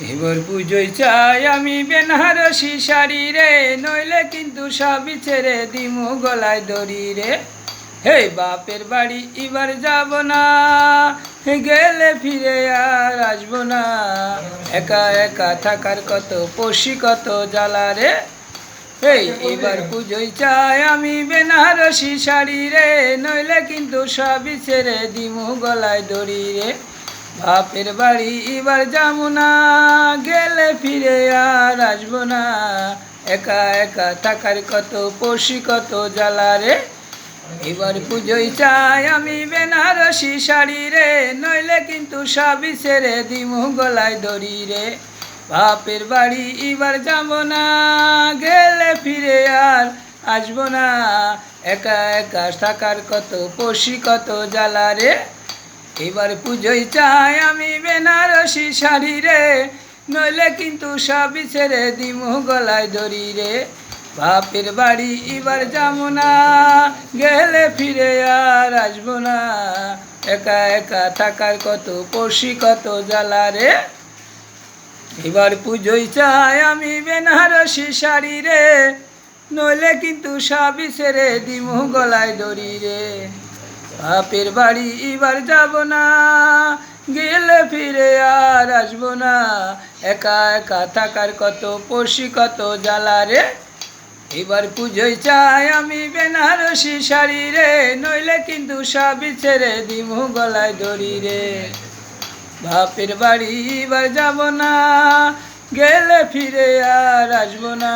এবার পুজোয় চাই আমি বেনারসি শাড়ি রে, নইলে কিন্তু সবই ছেড়ে দিমু গলায় দড়ি রে। হে বাপের বাড়ি এবার যাব না, গেলে ফিরে আর আসবো না। একা একা থাকার কত পশি কত জ্বালা রে। এই এবার পুজোয় চাই আমি বেনারসি শাড়ি রে, নইলে কিন্তু সবই ছেড়ে দিমু গলায় দড়ি রে। বাপের বাড়ি এবার যাবো না, গেলে ফিরে আর আসবো না। একা একা থাকার কত পশি কত জ্বালা রে। এবার পুজোয় চাই আমি বেনারসি শাড়ি রে, নইলে কিন্তু সবই ছেড়ে দিমু গলায় দড়ি রে। বাপের বাড়ি এবার যাবো না, গেলে ফিরে আর আসবো না। একা একা থাকার কত পশি কত জ্বালা রে। এবার পুজোয় চাই আমি বেনারসি শাড়ি রে, নইলে কিন্তু সবই ছেড়ে দিমু গলায় দড়ি রে। বাপের বাড়ি এবার যাবো না, গেলে ফিরে আর আসবো না। একা একা থাকার কত পশি কত জ্বালা রে। এবার পুজোয় চাই আমি বেনারসি শাড়ি রে, নইলে কিন্তু সবই ছেড়ে দিমু গলায় দড়ি রে। বাপের বাড়ি এবার যাব না, গেলে ফিরে আর আসবো না। একা একা থাকার কত পশি কত জ্বালা রে। এবার পুজোয় চাই আমি বেনারসি শাড়ি রে, নইলে কিন্তু সবই ছেড়ে দিমু গলায় দড়ি রে। বাপের বাড়ি এবার যাব না, গেলে ফিরে আর আসবো না।